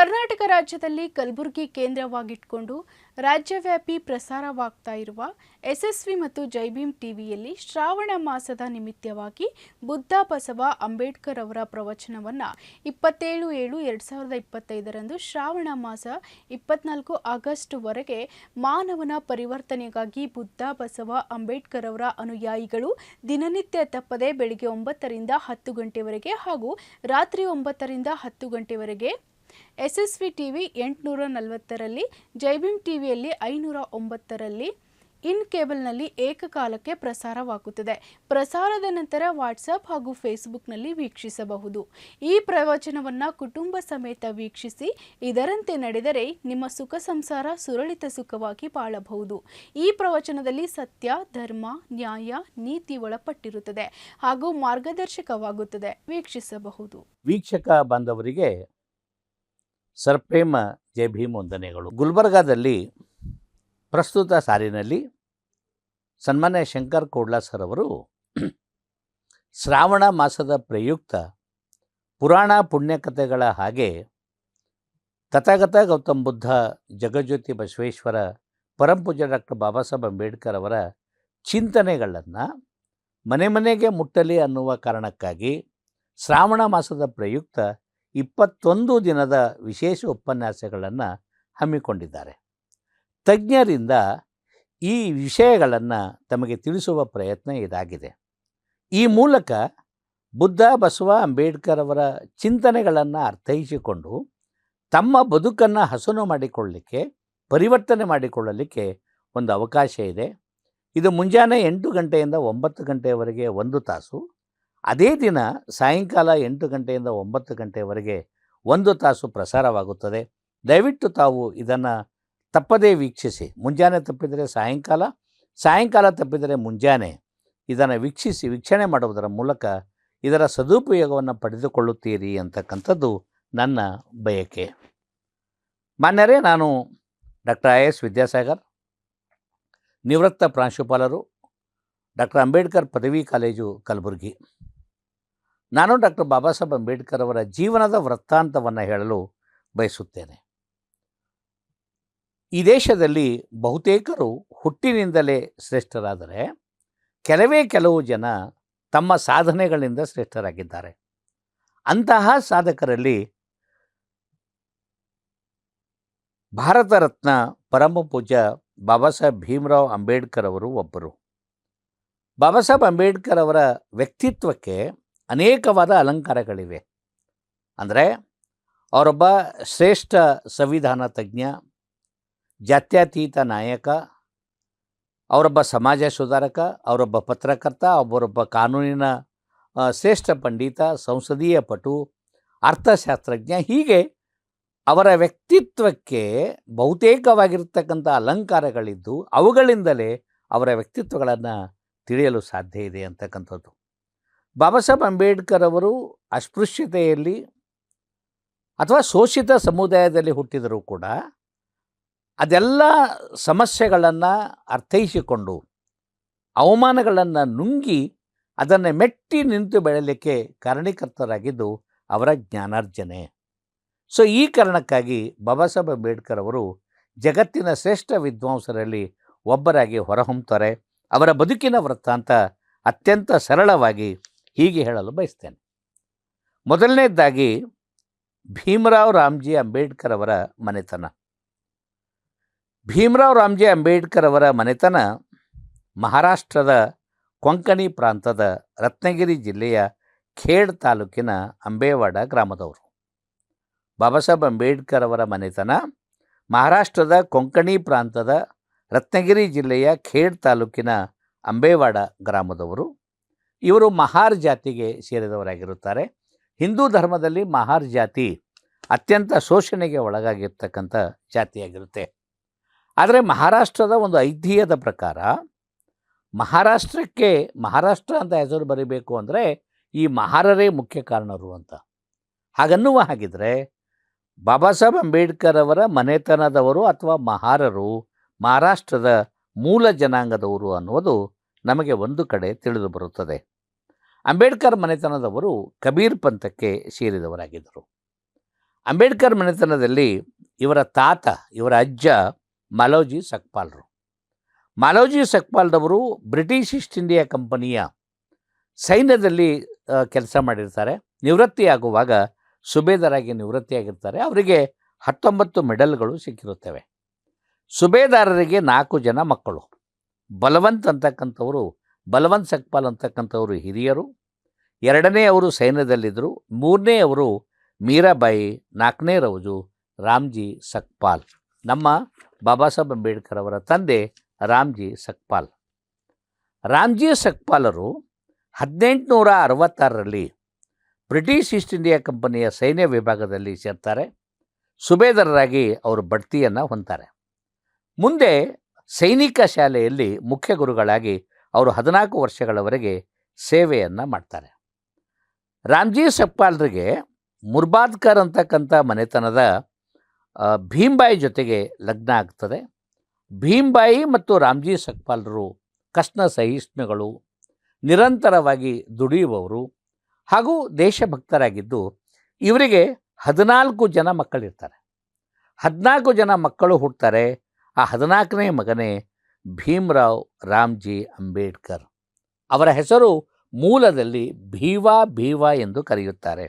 ಕರ್ನಾಟಕ ರಾಜ್ಯದಲ್ಲಿ ಕಲಬುರಗಿ ಕೇಂದ್ರವಾಗಿಟ್ಕೊಂಡು ರಾಜ್ಯವ್ಯಾಪಿ ಪ್ರಸಾರವಾಗ್ತಾ ಇರುವ ಯಶಸ್ವಿ ಮತ್ತು ಜೈ ಭೀಮ್ ಟಿವಿಯಲ್ಲಿ ಶ್ರಾವಣ ಮಾಸದ ನಿಮಿತ್ತವಾಗಿ ಬುದ್ಧ ಬಸವ ಅಂಬೇಡ್ಕರ್ ಅವರ ಪ್ರವಚನವನ್ನು 27/7/2025ರಂದು ಶ್ರಾವಣ ಮಾಸ 24 ಆಗಸ್ಟ್ ವರೆಗೆ ಮಾನವನ ಪರಿವರ್ತನೆಗಾಗಿ ಬುದ್ಧ ಬಸವ ಅಂಬೇಡ್ಕರ್ ಅವರ ಅನುಯಾಯಿಗಳು ದಿನನಿತ್ಯ ತಪ್ಪದೆ ಬೆಳಿಗ್ಗೆ 9 ರಿಂದ 10 ಗಂಟೆವರೆಗೆ ಹಾಗೂ ರಾತ್ರಿ 9 ರಿಂದ 10 ಗಂಟೆವರೆಗೆ ಯಶಸ್ವಿ ಟಿವಿ 840ರಲ್ಲಿ, ಜೈ ಭೀಮ್ ಟಿವಿಯಲ್ಲಿ 509ರಲ್ಲಿ, ಇನ್ ಕೇಬಲ್ನಲ್ಲಿ ಏಕಕಾಲಕ್ಕೆ ಪ್ರಸಾರವಾಗುತ್ತದೆ. ಪ್ರಸಾರದ ನಂತರ ವಾಟ್ಸಪ್ ಹಾಗೂ ಫೇಸ್ಬುಕ್ನಲ್ಲಿ ವೀಕ್ಷಿಸಬಹುದು. ಈ ಪ್ರವಚನವನ್ನು ಕುಟುಂಬ ಸಮೇತ ವೀಕ್ಷಿಸಿ. ಇದರಂತೆ ನಡೆದರೆ ನಿಮ್ಮ ಸುಖ ಸಂಸಾರ ಸುರಳಿತ ಸುಖವಾಗಿ ಬಾಳಬಹುದು. ಈ ಪ್ರವಚನದಲ್ಲಿ ಸತ್ಯ, ಧರ್ಮ, ನ್ಯಾಯ, ನೀತಿ ಒಳಪಟ್ಟಿರುತ್ತದೆ ಹಾಗೂ ಮಾರ್ಗದರ್ಶಕವಾಗುತ್ತದೆ. ವೀಕ್ಷಿಸಬಹುದು. ವೀಕ್ಷಕ ಬಾಂಧವರಿಗೆ ಸರ್ಪ್ರೇಮ ಜೈ ಭೀಮ್ ವಂದನೆಗಳು. ಗುಲ್ಬರ್ಗಾದಲ್ಲಿ ಪ್ರಸ್ತುತ ಸಾಲಿನಲ್ಲಿ ಸನ್ಮಾನ್ಯ ಶಂಕರ್ ಕೋಡ್ಲಾ ಸರ್ ಅವರು ಶ್ರಾವಣ ಮಾಸದ ಪ್ರಯುಕ್ತ ಪುರಾಣ ಪುಣ್ಯಕಥೆಗಳ ಹಾಗೆ ತಥಾಗತ ಗೌತಮ್ ಬುದ್ಧ, ಜಗಜ್ಯೋತಿ ಬಸವೇಶ್ವರ, ಪರಮಪೂಜ್ಯ ಡಾಕ್ಟರ್ ಬಾಬಾ ಸಾಹೇಬ್ ಅಂಬೇಡ್ಕರ್ ಅವರ ಚಿಂತನೆಗಳನ್ನು ಮನೆ ಮನೆಗೆ ಮುಟ್ಟಲಿ ಅನ್ನುವ ಕಾರಣಕ್ಕಾಗಿ ಶ್ರಾವಣ ಮಾಸದ ಪ್ರಯುಕ್ತ 21 ದಿನದ ವಿಶೇಷ ಉಪನ್ಯಾಸಗಳನ್ನು ಹಮ್ಮಿಕೊಂಡಿದ್ದಾರೆ. ತಜ್ಞರಿಂದ ಈ ವಿಷಯಗಳನ್ನು ತಮಗೆ ತಿಳಿಸುವ ಪ್ರಯತ್ನ ಇದಾಗಿದೆ. ಈ ಮೂಲಕ ಬುದ್ಧ ಬಸವ ಅಂಬೇಡ್ಕರ್ ಅವರ ಚಿಂತನೆಗಳನ್ನು ಅರ್ಥೈಸಿಕೊಂಡು ತಮ್ಮ ಬದುಕನ್ನು ಹಸನು ಮಾಡಿಕೊಳ್ಳಲಿಕ್ಕೆ, ಪರಿವರ್ತನೆ ಮಾಡಿಕೊಳ್ಳಲಿಕ್ಕೆ ಒಂದು ಅವಕಾಶ ಇದೆ. ಇದು ಮುಂಜಾನೆ 8 ಗಂಟೆಯಿಂದ 9 ಗಂಟೆಯವರೆಗೆ 1 ತಾಸು, ಅದೇ ದಿನ ಸಾಯಂಕಾಲ 8 ಗಂಟೆಯಿಂದ 9 ಗಂಟೆಯವರೆಗೆ 1 ತಾಸು ಪ್ರಸಾರವಾಗುತ್ತದೆ. ದಯವಿಟ್ಟು ತಾವು ಇದನ್ನು ತಪ್ಪದೇ ವೀಕ್ಷಿಸಿ. ಮುಂಜಾನೆ ತಪ್ಪಿದರೆ ಸಾಯಂಕಾಲ, ಸಾಯಂಕಾಲ ತಪ್ಪಿದರೆ ಮುಂಜಾನೆ ಇದನ್ನು ವೀಕ್ಷಣೆ ಮಾಡುವುದರ ಮೂಲಕ ಇದರ ಸದುಪಯೋಗವನ್ನು ಪಡೆದುಕೊಳ್ಳುತ್ತೀರಿ ಅಂತಕ್ಕಂಥದ್ದು ನನ್ನ ಬಯಕೆ. ಮಾನ್ಯರೇ, ನಾನು ಡಾಕ್ಟರ್ IAS ವಿದ್ಯಾಸಾಗರ್, ನಿವೃತ್ತ ಪ್ರಾಂಶುಪಾಲರು, ಡಾಕ್ಟರ್ ಅಂಬೇಡ್ಕರ್ ಪದವಿ ಕಾಲೇಜು ಕಲಬುರಗಿ. ನಾನು ಡಾಕ್ಟರ್ ಬಾಬಾ ಸಾಹೇಬ್ ಅಂಬೇಡ್ಕರ್ ಅವರ ಜೀವನದ ವೃತ್ತಾಂತವನ್ನು ಹೇಳಲು ಬಯಸುತ್ತೇನೆ. ಈ ದೇಶದಲ್ಲಿ ಬಹುತೇಕರು ಹುಟ್ಟಿನಿಂದಲೇ ಶ್ರೇಷ್ಠರಾದರೆ ಕೆಲವು ಜನ ತಮ್ಮ ಸಾಧನೆಗಳಿಂದ ಶ್ರೇಷ್ಠರಾಗಿದ್ದಾರೆ. ಅಂತಹ ಸಾಧಕರಲ್ಲಿ ಭಾರತ ರತ್ನ ಪರಮ ಪೂಜ್ಯ ಬಾಬಾ ಸಾಹೇಬ್ ಭೀಮರಾವ್ ಅಂಬೇಡ್ಕರ್ ಅವರು ಒಬ್ಬರು. ಬಾಬಾ ಸಾಹೇಬ್ ಅಂಬೇಡ್ಕರ್ ಅವರ ವ್ಯಕ್ತಿತ್ವಕ್ಕೆ ಅನೇಕವಾದ ಅಲಂಕಾರಗಳಿವೆ. ಅಂದರೆ ಅವರೊಬ್ಬ ಶ್ರೇಷ್ಠ ಸಂವಿಧಾನ ತಜ್ಞ, ಜಾತ್ಯತೀತ ನಾಯಕ, ಅವರೊಬ್ಬ ಸಮಾಜ ಸುಧಾರಕ, ಅವರೊಬ್ಬ ಪತ್ರಕರ್ತ, ಅವರೊಬ್ಬ ಕಾನೂನಿನ ಶ್ರೇಷ್ಠ ಪಂಡಿತ, ಸಂಸದೀಯ ಪಟು, ಅರ್ಥಶಾಸ್ತ್ರಜ್ಞ. ಹೀಗೆ ಅವರ ವ್ಯಕ್ತಿತ್ವಕ್ಕೆ ಬಹುತೇಕವಾಗಿರ್ತಕ್ಕಂಥ ಅಲಂಕಾರಗಳಿದ್ದು ಅವುಗಳಿಂದಲೇ ಅವರ ವ್ಯಕ್ತಿತ್ವಗಳನ್ನು ತಿಳಿಯಲು ಸಾಧ್ಯ ಇದೆ ಅಂತಕ್ಕಂಥದ್ದು. ಬಾಬಾ ಸಾಹೇಬ್ ಅಂಬೇಡ್ಕರ್ ಅವರು ಅಸ್ಪೃಶ್ಯತೆಯಲ್ಲಿ ಅಥವಾ ಶೋಷಿತ ಸಮುದಾಯದಲ್ಲಿ ಹುಟ್ಟಿದರೂ ಕೂಡ ಅದೆಲ್ಲ ಸಮಸ್ಯೆಗಳನ್ನು ಅರ್ಥೈಸಿಕೊಂಡು ಅವಮಾನಗಳನ್ನು ನುಂಗಿ ಅದನ್ನು ಮೆಟ್ಟಿ ನಿಂತು ಬೆಳೆಯಲಿಕ್ಕೆ ಕಾರಣೀಕರ್ತರಾಗಿದ್ದು ಅವರ ಜ್ಞಾನಾರ್ಜನೆ. ಸೊ ಈ ಕಾರಣಕ್ಕಾಗಿ ಬಾಬಾ ಸಾಹೇಬ್ ಅಂಬೇಡ್ಕರ್ ಅವರು ಜಗತ್ತಿನ ಶ್ರೇಷ್ಠ ವಿದ್ವಾಂಸರಲ್ಲಿ ಒಬ್ಬರಾಗಿ ಹೊರಹೊಮ್ಮುತ್ತಾರೆ. ಅವರ ಬದುಕಿನ ವೃತ್ತಾಂತ ಅತ್ಯಂತ ಸರಳವಾಗಿ ಹೀಗೆ ಹೇಳಲು ಬಯಸ್ತೇನೆ. ಮೊದಲನೇದಾಗಿ ಭೀಮರಾವ್ ರಾಮ್ಜಿ ಅಂಬೇಡ್ಕರ್ ಅವರ ಮನೆತನ. ಭೀಮರಾವ್ ರಾಮ್ಜಿ ಅಂಬೇಡ್ಕರ್ ಅವರ ಮನೆತನ ಮಹಾರಾಷ್ಟ್ರದ ಕೊಂಕಣಿ ಪ್ರಾಂತದ ರತ್ನಗಿರಿ ಜಿಲ್ಲೆಯ ಖೇಡ್ ತಾಲೂಕಿನ ಅಂಬೇವಾಡ ಗ್ರಾಮದವರು. ಬಾಬಾ ಸಾಹೇಬ್ ಅಂಬೇಡ್ಕರ್ ಅವರ ಮನೆತನ ಮಹಾರಾಷ್ಟ್ರದ ಕೊಂಕಣಿ ಪ್ರಾಂತದ ರತ್ನಗಿರಿ ಜಿಲ್ಲೆಯ ಖೇಡ್ ತಾಲೂಕಿನ ಅಂಬೇವಾಡ ಗ್ರಾಮದವರು. ಇವರು ಮಹಾರ್ ಜಾತಿಗೆ ಸೇರಿದವರಾಗಿರುತ್ತಾರೆ. ಹಿಂದೂ ಧರ್ಮದಲ್ಲಿ ಮಹಾರ್ ಜಾತಿ ಅತ್ಯಂತ ಶೋಷಣೆಗೆ ಒಳಗಾಗಿರ್ತಕ್ಕಂಥ ಜಾತಿಯಾಗಿರುತ್ತೆ. ಆದರೆ ಮಹಾರಾಷ್ಟ್ರದ ಒಂದು ಐತಿಹ್ಯದ ಪ್ರಕಾರ ಮಹಾರಾಷ್ಟ್ರ ಅಂತ ಹೆಸರು ಬರೀಬೇಕು ಅಂದರೆ ಈ ಮಹಾರರೇ ಮುಖ್ಯ ಕಾರಣರು ಅಂತ. ಹಾಗನ್ನುವ ಹಾಗಿದ್ರೆ ಬಾಬಾ ಸಾಹೇಬ್ ಅಂಬೇಡ್ಕರ್ ಅವರ ಮನೆತನದವರು ಅಥವಾ ಮಹಾರರು ಮಹಾರಾಷ್ಟ್ರದ ಮೂಲ ಜನಾಂಗದವರು ಅನ್ನುವುದು ನಮಗೆ ಒಂದು ಕಡೆ ತಿಳಿದು ಬರುತ್ತದೆ. ಅಂಬೇಡ್ಕರ್ ಮನೆತನದವರು ಕಬೀರ್ ಪಂಥಕ್ಕೆ ಸೇರಿದವರಾಗಿದ್ದರು. ಅಂಬೇಡ್ಕರ್ ಮನೆತನದಲ್ಲಿ ಇವರ ತಾತ, ಇವರ ಅಜ್ಜ ಮಾಲೋಜಿ ಸಕ್ಪಾಲ್ರು. ಮಾಲೋಜಿ ಸಕ್ಪಾಲ್ರವರು ಬ್ರಿಟಿಷ್ ಈಸ್ಟ್ ಇಂಡಿಯಾ ಕಂಪನಿಯ ಸೈನ್ಯದಲ್ಲಿ ಕೆಲಸ ಮಾಡಿರ್ತಾರೆ. ನಿವೃತ್ತಿಯಾಗುವಾಗ ಸುಬೇದಾರಾಗಿ ನಿವೃತ್ತಿಯಾಗಿರ್ತಾರೆ. ಅವರಿಗೆ 19 ಮೆಡಲ್ಗಳು ಸಿಕ್ಕಿರುತ್ತವೆ. ಸುಬೇದಾರರಿಗೆ 4 ಜನ ಮಕ್ಕಳು. ಬಲವಂತ್ ಸಕ್ಪಾಲ್ ಅಂತಕ್ಕಂಥವರು ಹಿರಿಯರು. 2ನೇ ಅವರು ಸೈನ್ಯದಲ್ಲಿದ್ದರು. 3ನೇ ಅವರು ಮೀರಾಬಾಯಿ. 4ನೇ ರವಜು ರಾಮ್ಜಿ ಸಕ್ಪಾಲ್. ನಮ್ಮ ಬಾಬಾ ಸಾಹೇಬ್ ಅಂಬೇಡ್ಕರ್ ಅವರ ತಂದೆ ರಾಮ್ಜಿ ಸಕ್ಪಾಲ್. ರಾಮ್ಜಿ ಸಕ್ಪಾಲರು 1866ರಲ್ಲಿ ಬ್ರಿಟಿಷ್ ಈಸ್ಟ್ ಇಂಡಿಯಾ ಕಂಪನಿಯ ಸೈನ್ಯ ವಿಭಾಗದಲ್ಲಿ ಸೇರ್ತಾರೆ. ಸುಬೇದಾರರಾಗಿ ಅವರು ಬಡ್ತಿಯನ್ನು ಹೊಂದ್ತಾರೆ. ಮುಂದೆ ಸೈನಿಕ ಶಾಲೆಯಲ್ಲಿ ಮುಖ್ಯ ಗುರುಗಳಾಗಿ ಅವರು 14 ವರ್ಷಗಳವರೆಗೆ ಸೇವೆಯನ್ನು ಮಾಡ್ತಾರೆ. ರಾಮ್ಜಿ ಸಕ್ಪಾಲ್ರಿಗೆ ಮುರ್ಬಾದ್ಕರ್ ಅಂತಕ್ಕಂಥ ಮನೆತನದ ಭೀಮ್ಬಾಯಿ ಜೊತೆಗೆ ಲಗ್ನ ಆಗ್ತದೆ. ಭೀಮ್ಬಾಯಿ ಮತ್ತು ರಾಮ್ಜಿ ಸಕ್ಪಾಲ್ರು ಕಷ್ಟ ಸಹಿಷ್ಣುಗಳು, ನಿರಂತರವಾಗಿ ದುಡಿಯುವವರು ಹಾಗೂ ದೇಶಭಕ್ತರಾಗಿದ್ದು ಇವರಿಗೆ 14 ಜನ ಮಕ್ಕಳಿರ್ತಾರೆ. 14 ಜನ ಮಕ್ಕಳು ಹುಟ್ಟುತ್ತಾರೆ. ಆ 14ನೇ ಮಗನೇ ಭೀಮ್ರಾವ್ ರಾಮ್ಜಿ ಅಂಬೇಡ್ಕರ್. ಅವರ ಹೆಸರು ಮೂಲದಲ್ಲಿ ಭೀವಾ ಎಂದು ಕರೆಯುತ್ತಾರೆ.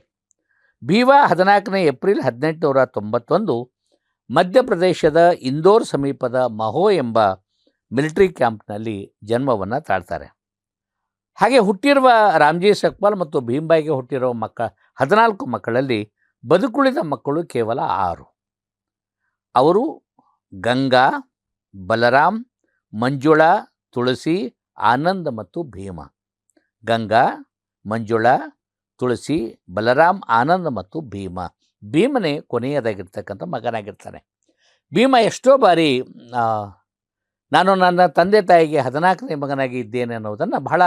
ಭೀವಾ 14ನೇ ಏಪ್ರಿಲ್ 1891 ಮಧ್ಯಪ್ರದೇಶದ ಇಂದೋರ್ ಸಮೀಪದ ಮಹೋ ಎಂಬ ಮಿಲಿಟರಿ ಕ್ಯಾಂಪ್ನಲ್ಲಿ ಜನ್ಮವನ್ನು ತಾಳ್ತಾರೆ. ಹಾಗೆ ಹುಟ್ಟಿರುವ ರಾಮ್ಜಿ ಸಕ್ಪಾಲ್ ಮತ್ತು ಭೀಮ್ಬಾಯಿಗೆ ಹುಟ್ಟಿರುವ 14 ಮಕ್ಕಳಲ್ಲಿ ಬದುಕುಳಿದ ಮಕ್ಕಳು ಕೇವಲ 6. ಅವರು ಗಂಗಾ, ಬಲರಾಮ್, ಮಂಜುಳಾ, ತುಳಸಿ, ಆನಂದ್ ಮತ್ತು ಭೀಮ. ಗಂಗಾ, ಮಂಜುಳಾ, ತುಳಸಿ, ಬಲರಾಮ್, ಆನಂದ್ ಮತ್ತು ಭೀಮ. ಭೀಮನೇ ಕೊನೆಯದಾಗಿರ್ತಕ್ಕಂಥ ಮಗನಾಗಿರ್ತಾನೆ. ಭೀಮ ಎಷ್ಟೋ ಬಾರಿ ನಾನು ನನ್ನ ತಂದೆ ತಾಯಿಗೆ 14ನೇ ಮಗನಾಗಿ ಇದ್ದೇನೆ ಅನ್ನೋದನ್ನು ಬಹಳ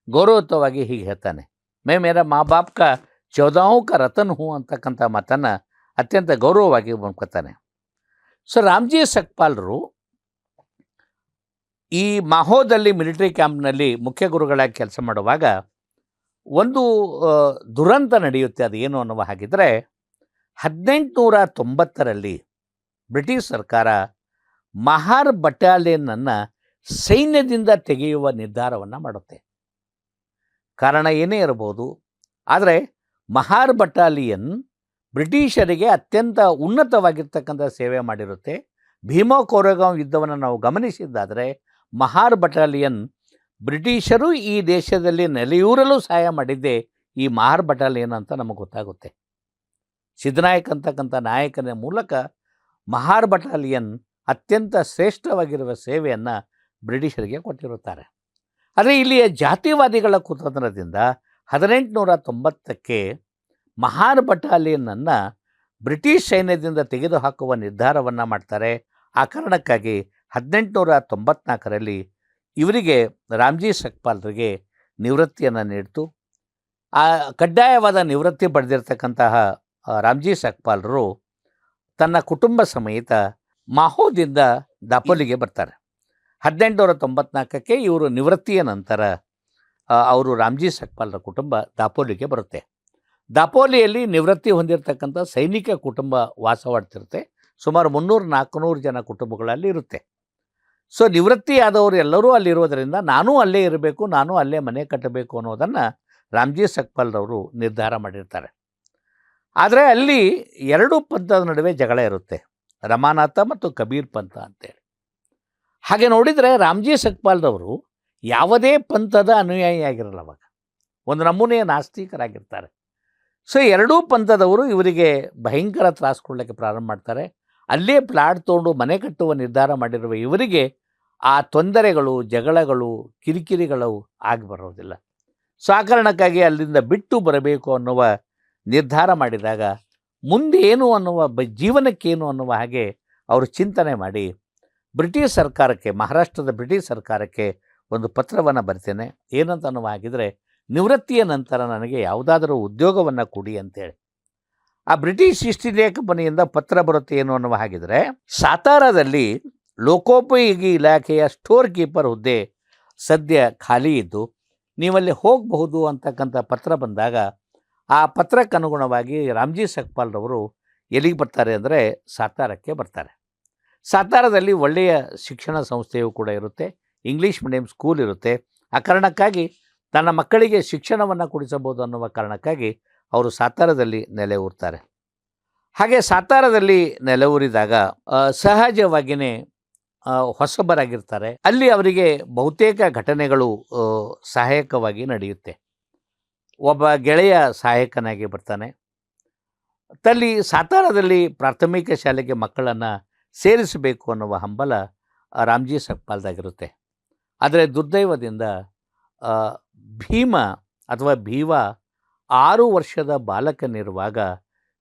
ಗೌರವಯುತವಾಗಿ ಹೀಗೆ ಹೇಳ್ತಾನೆ. ಮೇ ಮೇರಾ ಮಾ ಬಾಪ್ ಕಾ 14 ಕಾ ರತನ್ ಹೂ ಅಂತಕ್ಕಂಥ ಮಾತನ್ನು ಅತ್ಯಂತ ಗೌರವವಾಗಿ ಬಂದ್ಕೊತಾನೆ. ಸೊ ರಾಮ್ಜಿ ಸಕ್ಪಾಲ್ರು ಈ ಮಾಹೋದಲ್ಲಿ ಮಿಲಿಟರಿ ಕ್ಯಾಂಪ್ನಲ್ಲಿ ಮುಖ್ಯ ಗುರುಗಳಾಗಿ ಕೆಲಸ ಮಾಡುವಾಗ ಒಂದು ದುರಂತ ನಡೆಯುತ್ತೆ. ಅದು ಏನು ಅನ್ನುವ ಹಾಗಿದ್ರೆ 1890ರಲ್ಲಿ ಬ್ರಿಟಿಷ್ ಸರ್ಕಾರ ಮಹಾರ್ ಬಟಾಲಿಯನ್ನನ್ನು ಸೈನ್ಯದಿಂದ ತೆಗೆಯುವ ನಿರ್ಧಾರವನ್ನು ಮಾಡುತ್ತೆ. ಕಾರಣ ಏನೇ ಇರಬಹುದು, ಆದರೆ ಮಹಾರ್ ಬಟಾಲಿಯನ್ ಬ್ರಿಟಿಷರಿಗೆ ಅತ್ಯಂತ ಉನ್ನತವಾಗಿರ್ತಕ್ಕಂಥ ಸೇವೆ ಮಾಡಿರುತ್ತೆ. ಭೀಮಾ ಕೋರೆಗಾಂವ್ ಯುದ್ಧವನ್ನು ನಾವು ಗಮನಿಸಿದ್ದಾದರೆ ಮಹಾರ್ ಬಟಾಲಿಯನ್ ಬ್ರಿಟಿಷರು ಈ ದೇಶದಲ್ಲಿ ನೆಲೆಯೂರಲು ಸಹಾಯ ಮಾಡಿದ್ದೇ ಈ ಮಹಾರ್ ಬಟಾಲಿಯನ್ ಅಂತ ನಮಗೆ ಗೊತ್ತಾಗುತ್ತೆ. ಸಿದ್ದನಾಯಕ್ ಅಂತಕ್ಕಂಥ ನಾಯಕನ ಮೂಲಕ ಮಹಾರ್ ಬಟಾಲಿಯನ್ ಅತ್ಯಂತ ಶ್ರೇಷ್ಠವಾಗಿರುವ ಸೇವೆಯನ್ನು ಬ್ರಿಟಿಷರಿಗೆ ಕೊಟ್ಟಿರುತ್ತಾರೆ. ಆದರೆ ಇಲ್ಲಿಯ ಜಾತಿವಾದಿಗಳ ಕುತಂತ್ರದಿಂದ 1890ಕ್ಕೆ ಮಹಾರ್ ಬಟಾಲಿಯನ್ನನ್ನು ಬ್ರಿಟಿಷ್ ಸೈನ್ಯದಿಂದ ತೆಗೆದುಹಾಕುವ ನಿರ್ಧಾರವನ್ನು ಮಾಡ್ತಾರೆ. ಆ ಕಾರಣಕ್ಕಾಗಿ 1894ರಲ್ಲಿ ಇವರಿಗೆ ರಾಮ್ಜಿ ಸಕ್ಪಾಲ್ರಿಗೆ ನಿವೃತ್ತಿಯನ್ನು ನೀಡಿತು. ಆ ಕಡ್ಡಾಯವಾದ ನಿವೃತ್ತಿ ಪಡೆದಿರ್ತಕ್ಕಂತಹ ರಾಮ್ಜಿ ಸಕ್ಪಾಲ್ರು ತನ್ನ ಕುಟುಂಬ ಸಮೇತ ಮಾಹೋದಿಂದ ದಾಪೋಲಿಗೆ ಬರ್ತಾರೆ. 1894ಕ್ಕೆ ಇವರು ನಿವೃತ್ತಿಯ ನಂತರ ಅವರು ರಾಮ್ಜಿ ಸಕ್ಪಾಲ್ರ ಕುಟುಂಬ ದಾಪೋಲಿಗೆ ಬರುತ್ತೆ. ದಾಪೋಲಿಯಲ್ಲಿ ನಿವೃತ್ತಿ ಹೊಂದಿರತಕ್ಕಂಥ ಸೈನಿಕ ಕುಟುಂಬ ವಾಸವಾಡ್ತಿರುತ್ತೆ. ಸುಮಾರು 300-400 ಜನ ಕುಟುಂಬಗಳಲ್ಲಿ ಇರುತ್ತೆ. ಸೊ ನಿವೃತ್ತಿಯಾದವರು ಎಲ್ಲರೂ ಅಲ್ಲಿರೋದರಿಂದ ನಾನೂ ಅಲ್ಲೇ ಇರಬೇಕು, ನಾನೂ ಅಲ್ಲೇ ಮನೆ ಕಟ್ಟಬೇಕು ಅನ್ನೋದನ್ನು ರಾಮ್ಜಿ ಸಕ್ಪಾಲ್ರವರು ನಿರ್ಧಾರ ಮಾಡಿರ್ತಾರೆ. ಆದರೆ ಅಲ್ಲಿ 2 ಪಂಥದ ನಡುವೆ ಜಗಳ ಇರುತ್ತೆ, ರಮಾನಾಥ ಮತ್ತು ಕಬೀರ್ ಪಂಥ ಅಂತೇಳಿ. ಹಾಗೆ ನೋಡಿದರೆ ರಾಮ್ಜಿ ಸಕ್ಪಾಲ್ರವರು ಯಾವುದೇ ಪಂಥದ ಅನುಯಾಯಿಯಾಗಿರಲ್ಲ. ಅವಾಗ ಒಂದು ನಮೂನೆಯ ನಾಸ್ತಿಕರಾಗಿರ್ತಾರೆ. ಸೊ 2 ಪಂಥದವರು ಇವರಿಗೆ ಭಯಂಕರ ತ್ರಾಸು ಕೊಡಲಿಕ್ಕೆ ಪ್ರಾರಂಭ ಮಾಡ್ತಾರೆ. ಅಲ್ಲೇ ಪ್ಲಾಟ್ ತೊಗೊಂಡು ಮನೆ ಕಟ್ಟುವ ನಿರ್ಧಾರ ಮಾಡಿರುವ ಇವರಿಗೆ ಆ ತೊಂದರೆಗಳು, ಜಗಳಗಳು, ಕಿರಿಕಿರಿಗಳು ಆಗಿ ಬರೋದಿಲ್ಲ. ಸೊ ಆ ಕಾರಣಕ್ಕಾಗಿ ಅಲ್ಲಿಂದ ಬಿಟ್ಟು ಬರಬೇಕು ಅನ್ನುವ ನಿರ್ಧಾರ ಮಾಡಿದಾಗ ಮುಂದೆ ಏನು ಅನ್ನುವ ಜೀವನಕ್ಕೇನು ಅನ್ನುವ ಹಾಗೆ ಅವರು ಚಿಂತನೆ ಮಾಡಿ ಬ್ರಿಟಿಷ್ ಸರ್ಕಾರಕ್ಕೆ, ಮಹಾರಾಷ್ಟ್ರದ ಬ್ರಿಟಿಷ್ ಸರ್ಕಾರಕ್ಕೆ ಒಂದು ಪತ್ರವನ್ನು ಬರ್ತೇನೆ. ಏನಂತ ಅನ್ನುವ ಹಾಗಿದ್ರೆ, ನಿವೃತ್ತಿಯ ನಂತರ ನನಗೆ ಯಾವುದಾದರೂ ಉದ್ಯೋಗವನ್ನು ಕೊಡಿ ಅಂತೇಳಿ. ಆ ಬ್ರಿಟಿಷ್ ಈಸ್ಟ್ ಇಂಡಿಯಾ ಕಂಪನಿಯಿಂದ ಪತ್ರ ಬರುತ್ತೆ ಏನು ಅನ್ನುವ ಹಾಗಿದ್ರೆ, ಸಾತಾರದಲ್ಲಿ ಲೋಕೋಪಯೋಗಿ ಇಲಾಖೆಯ ಸ್ಟೋರ್ ಕೀಪರ್ ಹುದ್ದೆ ಸದ್ಯ ಖಾಲಿ ಇದ್ದು ನೀವಲ್ಲಿ ಹೋಗಬಹುದು ಅಂತಕ್ಕಂಥ ಪತ್ರ ಬಂದಾಗ ಆ ಪತ್ರಕ್ಕನುಗುಣವಾಗಿ ರಾಮ್ಜಿ ಸಕ್ಪಾಲ್ರವರು ಎಲ್ಲಿಗೆ ಬರ್ತಾರೆ ಅಂದರೆ ಸಾತಾರಕ್ಕೆ ಬರ್ತಾರೆ. ಸಾತಾರದಲ್ಲಿ ಒಳ್ಳೆಯ ಶಿಕ್ಷಣ ಸಂಸ್ಥೆಯು ಕೂಡ ಇರುತ್ತೆ, ಇಂಗ್ಲೀಷ್ ಮೀಡಿಯಂ ಸ್ಕೂಲ್ ಇರುತ್ತೆ. ಆ ಕಾರಣಕ್ಕಾಗಿ ತನ್ನ ಮಕ್ಕಳಿಗೆ ಶಿಕ್ಷಣವನ್ನು ಕೊಡಿಸಬಹುದು ಅನ್ನುವ ಕಾರಣಕ್ಕಾಗಿ ಅವರು ಸಾತಾರದಲ್ಲಿ ನೆಲೆ ಊರ್ತಾರೆ. ಹಾಗೆ ಸಾತಾರದಲ್ಲಿ ನೆಲೆ ಊರಿದಾಗ ಸಹಜವಾಗಿಯೇ ಹೊಸಬರಾಗಿರ್ತಾರೆ. ಅಲ್ಲಿ ಅವರಿಗೆ ಬಹುತೇಕ ಘಟನೆಗಳು ಸಹಾಯಕವಾಗಿ ನಡೆಯುತ್ತೆ. ಒಬ್ಬ ಗೆಳೆಯ ಸಹಾಯಕನಾಗಿ ಬರ್ತಾನೆ. ಸಾತಾರದಲ್ಲಿ ಪ್ರಾಥಮಿಕ ಶಾಲೆಗೆ ಮಕ್ಕಳನ್ನು ಸೇರಿಸಬೇಕು ಅನ್ನುವ ಹಂಬಲ ರಾಮ್ಜಿ ಸಕ್ಪಾಲ್ದಾಗಿರುತ್ತೆ. ಆದರೆ ದುರ್ದೈವದಿಂದ ಭೀಮ ಅಥವಾ ಭೀವ 6 ವರ್ಷದ ಬಾಲಕನಿರುವಾಗ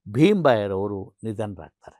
ಭೀಮ್ಬಾಯರವರು ನಿಧನರಾಗ್ತಾರೆ.